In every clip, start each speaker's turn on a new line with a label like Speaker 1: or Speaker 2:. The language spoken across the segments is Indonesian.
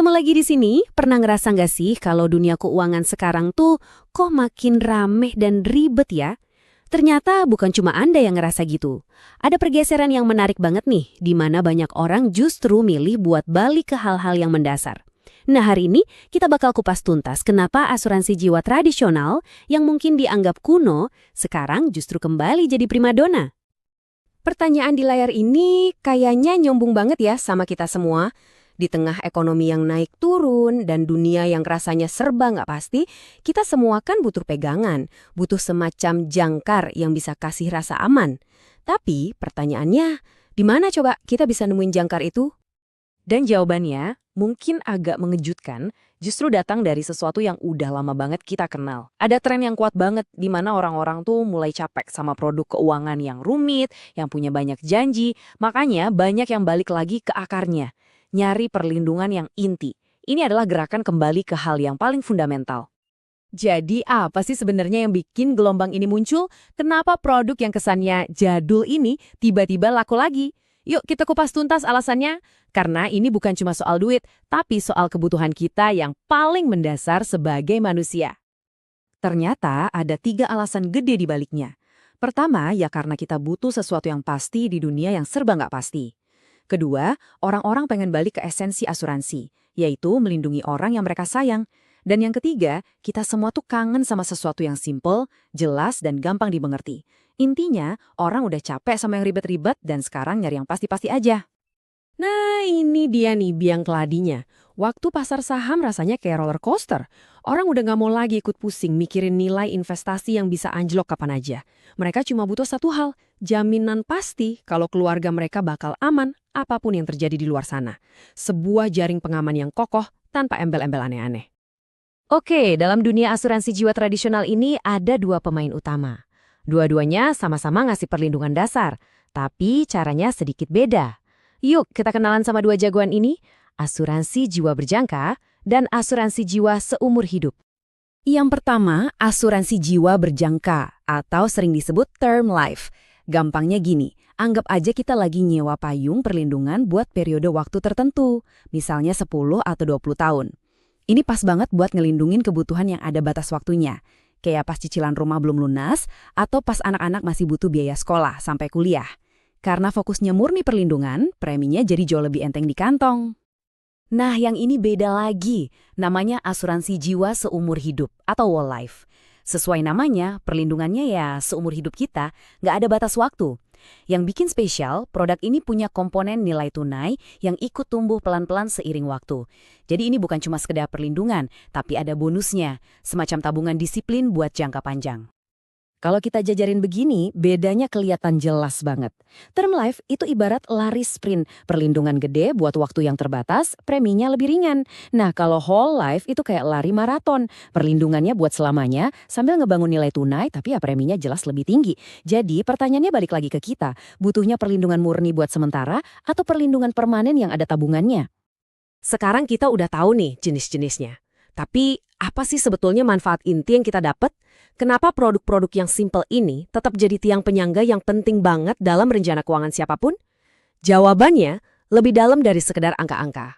Speaker 1: Ketemu lagi di sini, pernah ngerasa nggak sih kalau dunia keuangan sekarang tuh kok makin rame dan ribet ya? Ternyata bukan cuma Anda yang ngerasa gitu. Ada pergeseran yang menarik banget nih, di mana banyak orang justru milih buat balik ke hal-hal yang mendasar. Nah, hari ini kita bakal kupas tuntas kenapa asuransi jiwa tradisional yang mungkin dianggap kuno, sekarang justru kembali jadi primadona. Pertanyaan di layar ini kayaknya nyombung banget ya sama kita semua. Di tengah ekonomi yang naik turun dan dunia yang rasanya serba nggak pasti, kita semua kan butuh pegangan, butuh semacam jangkar yang bisa kasih rasa aman. Tapi pertanyaannya, di mana coba kita bisa nemuin jangkar itu? Dan jawabannya mungkin agak mengejutkan, justru datang dari sesuatu yang udah lama banget kita kenal. Ada tren yang kuat banget di mana orang-orang tuh mulai capek sama produk keuangan yang rumit, yang punya banyak janji, makanya banyak yang balik lagi ke akarnya. Nyari perlindungan yang inti. Ini adalah gerakan kembali ke hal yang paling fundamental. Jadi apa sih sebenarnya yang bikin gelombang ini muncul? Kenapa produk yang kesannya jadul ini tiba-tiba laku lagi? Yuk kita kupas tuntas alasannya. Karena ini bukan cuma soal duit, tapi soal kebutuhan kita yang paling mendasar sebagai manusia. Ternyata ada 3 alasan gede di baliknya. Pertama, ya karena kita butuh sesuatu yang pasti di dunia yang serba nggak pasti. Kedua, orang-orang pengen balik ke esensi asuransi, yaitu melindungi orang yang mereka sayang. Dan yang ketiga, kita semua tuh kangen sama sesuatu yang simple, jelas, dan gampang dimengerti. Intinya, orang udah capek sama yang ribet-ribet dan sekarang nyari yang pasti-pasti aja. Nah, ini dia nih biang keladinya. Waktu pasar saham rasanya kayak roller coaster. Orang udah nggak mau lagi ikut pusing mikirin nilai investasi yang bisa anjlok kapan aja. Mereka cuma butuh satu hal, jaminan pasti kalau keluarga mereka bakal aman apapun yang terjadi di luar sana. Sebuah jaring pengaman yang kokoh tanpa embel-embel aneh-aneh. Oke, dalam dunia asuransi jiwa tradisional ini ada 2 pemain utama. Dua-duanya sama-sama ngasih perlindungan dasar, tapi caranya sedikit beda. Yuk, kita kenalan sama 2 jagoan ini, asuransi jiwa berjangka dan asuransi jiwa seumur hidup. Yang pertama, asuransi jiwa berjangka atau sering disebut term life. Gampangnya gini, anggap aja kita lagi nyewa payung perlindungan buat periode waktu tertentu, misalnya 10 atau 20 tahun. Ini pas banget buat ngelindungin kebutuhan yang ada batas waktunya, kayak pas cicilan rumah belum lunas atau pas anak-anak masih butuh biaya sekolah sampai kuliah. Karena fokusnya murni perlindungan, preminya jadi jauh lebih enteng di kantong. Nah, yang ini beda lagi, namanya asuransi jiwa seumur hidup atau whole life. Sesuai namanya, perlindungannya ya seumur hidup kita, nggak ada batas waktu. Yang bikin spesial, produk ini punya komponen nilai tunai yang ikut tumbuh pelan-pelan seiring waktu. Jadi ini bukan cuma sekedar perlindungan, tapi ada bonusnya, semacam tabungan disiplin buat jangka panjang. Kalau kita jajarin begini, bedanya kelihatan jelas banget. Term life itu ibarat lari sprint, perlindungan gede buat waktu yang terbatas, preminya lebih ringan. Nah, kalau whole life itu kayak lari maraton, perlindungannya buat selamanya, sambil ngebangun nilai tunai, tapi ya preminya jelas lebih tinggi. Jadi pertanyaannya balik lagi ke kita, butuhnya perlindungan murni buat sementara atau perlindungan permanen yang ada tabungannya? Sekarang kita udah tahu nih jenis-jenisnya. Tapi apa sih sebetulnya manfaat inti yang kita dapat? Kenapa produk-produk yang simple ini tetap jadi tiang penyangga yang penting banget dalam rencana keuangan siapapun? Jawabannya lebih dalam dari sekedar angka-angka.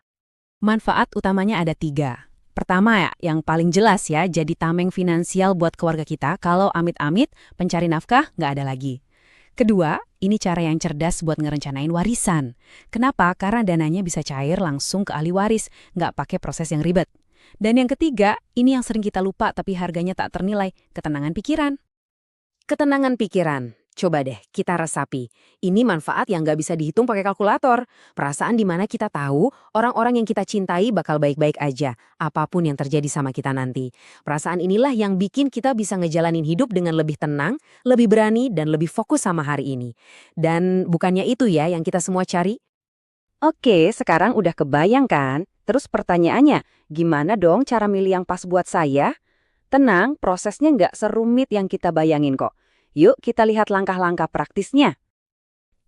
Speaker 1: Manfaat utamanya ada 3. Pertama ya, yang paling jelas ya, jadi tameng finansial buat keluarga kita kalau amit-amit pencari nafkah nggak ada lagi. Kedua, ini cara yang cerdas buat ngerencanain warisan. Kenapa? Karena dananya bisa cair langsung ke ahli waris, nggak pakai proses yang ribet. Dan yang ketiga, ini yang sering kita lupa tapi harganya tak ternilai, ketenangan pikiran. Ketenangan pikiran. Coba deh kita resapi. Ini manfaat yang nggak bisa dihitung pakai kalkulator. Perasaan di mana kita tahu orang-orang yang kita cintai bakal baik-baik aja, apapun yang terjadi sama kita nanti. Perasaan inilah yang bikin kita bisa ngejalanin hidup dengan lebih tenang, lebih berani, dan lebih fokus sama hari ini. Dan bukannya itu ya yang kita semua cari? Oke, sekarang udah kebayang kan? Terus pertanyaannya, gimana dong cara milih yang pas buat saya? Tenang, prosesnya nggak serumit yang kita bayangin kok. Yuk kita lihat langkah-langkah praktisnya.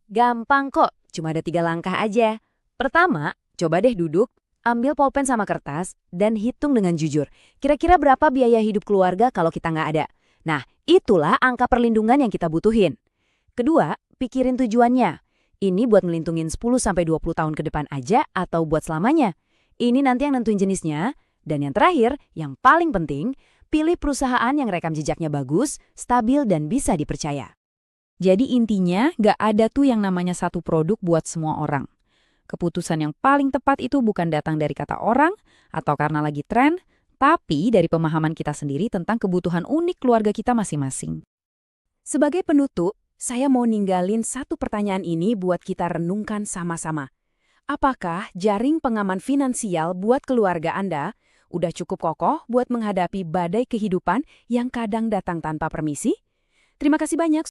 Speaker 1: Gampang kok, cuma ada 3 langkah aja. Pertama, coba deh duduk, ambil pulpen sama kertas, dan hitung dengan jujur. Kira-kira berapa biaya hidup keluarga kalau kita nggak ada? Nah, itulah angka perlindungan yang kita butuhin. Kedua, pikirin tujuannya. Ini buat ngelindungin 10-20 tahun ke depan aja atau buat selamanya?
Speaker 2: Ini nanti yang nentuin jenisnya. Dan yang terakhir, yang paling penting, pilih perusahaan yang rekam jejaknya bagus, stabil, dan bisa dipercaya.
Speaker 3: Jadi intinya nggak ada tuh yang namanya satu produk buat semua orang. Keputusan yang paling tepat itu bukan datang dari kata orang atau karena lagi tren, tapi dari pemahaman kita sendiri tentang kebutuhan unik keluarga kita masing-masing.
Speaker 2: Sebagai penutup, saya mau ninggalin satu pertanyaan ini buat kita renungkan sama-sama. Apakah jaring pengaman finansial buat keluarga Anda udah cukup kokoh buat menghadapi badai kehidupan yang kadang datang tanpa permisi? Terima kasih banyak